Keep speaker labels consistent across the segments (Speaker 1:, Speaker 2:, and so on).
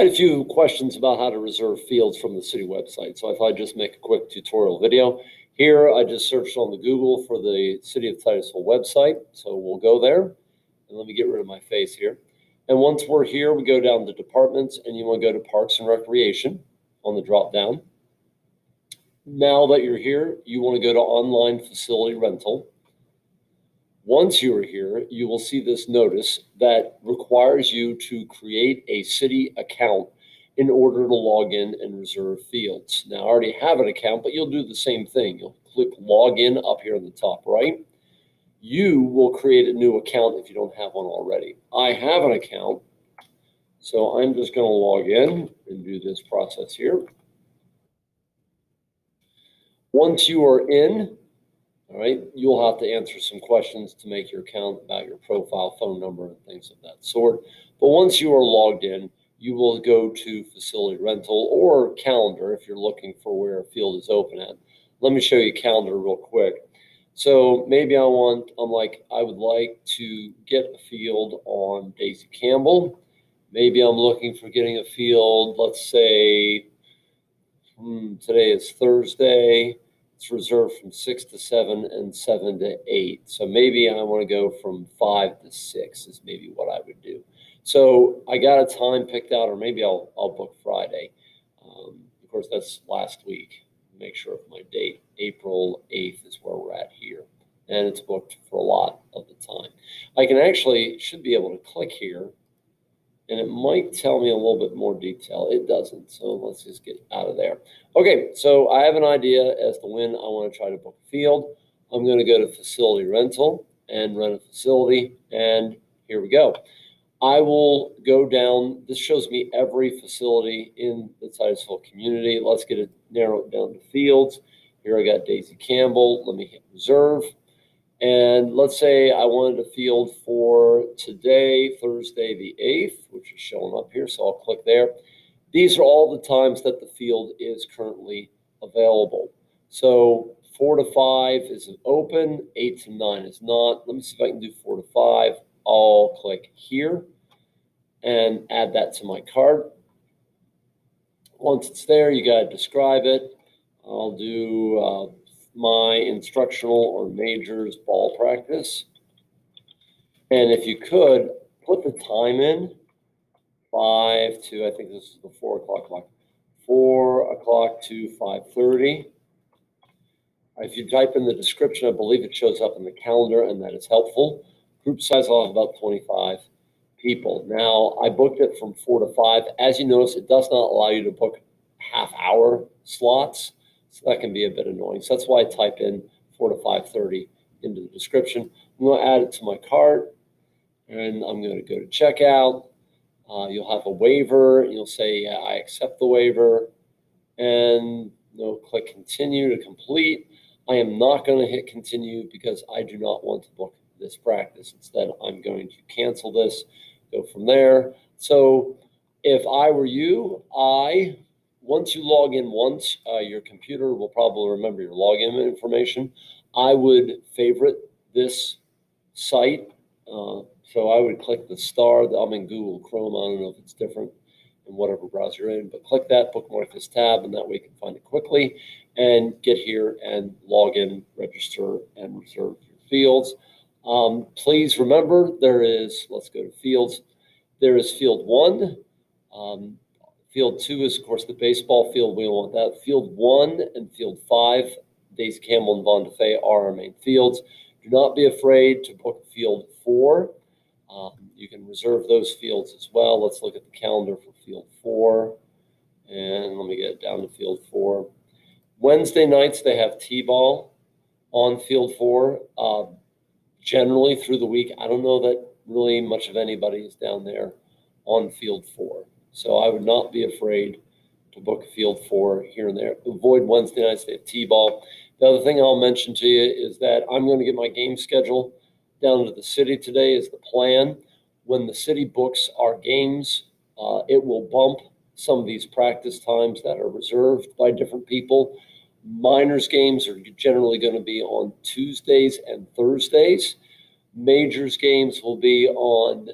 Speaker 1: I had a few questions about how to reserve fields from the city website, so I thought I'd just make a quick tutorial video. Here, I just searched on the Google for the City of Titusville website, so we'll go there, and let me get rid of my face here. And once we're here, we go down to departments, and you want to go to Parks and Recreation on the drop down. Now that you're here, you want to go to online facility rental. Once you are here, you will see this notice that requires you to create a city account in order to log in and reserve fields. Now, I already have an account, but you'll do the same thing. You'll click log in up here in the top right. You will create a new account if you don't have one already. I have an account, so I'm just going to log in and do this process here. Once you are in, all right, you'll have to answer some questions to make your account about your profile, phone number, and things of that sort. But once you are logged in, you will go to facility rental or calendar if you're looking for where a field is open at. Let me show you calendar real quick. So maybe I would like to get a field on Daisy Campbell. Maybe I'm looking for getting a field, let's say, today is Thursday. It's reserved from 6 to 7 and 7 to 8. So maybe I want to go from 5 to 6 is maybe what I would do. So I got a time picked out, or maybe I'll book Friday. Of course, that's last week. Make sure of my date. April 8th is where we're at here. And it's booked for a lot of the time. I should be able to click here, and it might tell me a little bit more detail. It doesn't, so let's just get out of there. Okay, so I have an idea as to when I want to try to book a field. I'm going to go to facility rental and rent a facility, and here we go. I will go down. This shows me every facility in the Titusville community. Let's get it narrowed down to fields. Here I got Daisy Campbell. Let me hit reserve. And let's say I wanted a field for today, Thursday the 8th, which is showing up here, so I'll click there. These are all the times that the field is currently available. So 4 to 5 is open, 8 to 9 is not. Let me see if I can do 4 to 5. I'll click here and add that to my cart. Once it's there, you got to describe it. I'll do my instructional or majors ball practice. And if you could, put the time in, 5 to, I think this is the 4 o'clock clock, 4 o'clock to 5:30. If you type in the description, I believe it shows up in the calendar, and that is helpful. Group size, I'll have about 25 people. Now, I booked it from 4 to 5. As you notice, it does not allow you to book half-hour slots. So that can be a bit annoying. So that's why I type in 4 to 5:30 into the description. I'm going to add it to my cart, and I'm going to go to checkout. You'll have a waiver. You'll say, yeah, I accept the waiver, and click continue to complete. I am not going to hit continue because I do not want to book this practice. Instead, I'm going to cancel this, go from there. So if I were you, once you log in once, your computer will probably remember your login information. I would favorite this site. So I would click the star. I'm in Google Chrome. I don't know if it's different in whatever browser you're in, but click that, bookmark this tab, and that way you can find it quickly and get here and log in, register, and reserve your fields. Please remember let's go to fields. There is field 1. Field 2 is, of course, the baseball field. We want that. Field 1 and field 5, Daisy Campbell and Von DeFay are our main fields. Do not be afraid to book field 4. You can reserve those fields as well. Let's look at the calendar for field 4. And let me get it down to field 4. Wednesday nights, they have T-ball on field 4. Generally through the week, I don't know that really much of anybody is down there on field 4. So I would not be afraid to book field 4 here and there. Avoid Wednesday nights, they have T-ball. The other thing I'll mention to you is that I'm going to get my game schedule down to the city today is the plan. When the city books our games, it will bump some of these practice times that are reserved by different people. Minors games are generally going to be on Tuesdays and Thursdays. Majors games will be on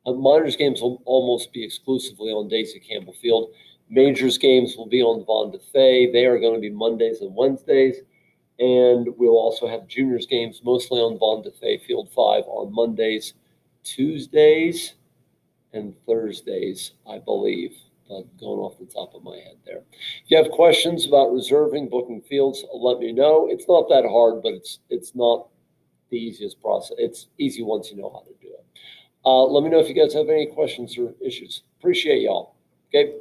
Speaker 1: Minors games will almost be exclusively on Daisy Campbell Field. Majors games will be on Von de Fay. They are going to be Mondays and Wednesdays. And we'll also have juniors games mostly on Von de Fay Field 5 on Mondays, Tuesdays, and Thursdays, I believe, but going off the top of my head there. If you have questions about reserving, booking fields, let me know. It's not that hard, but it's not the easiest process. It's easy once you know how to do it. Let me know if you guys have any questions or issues. Appreciate y'all. Okay.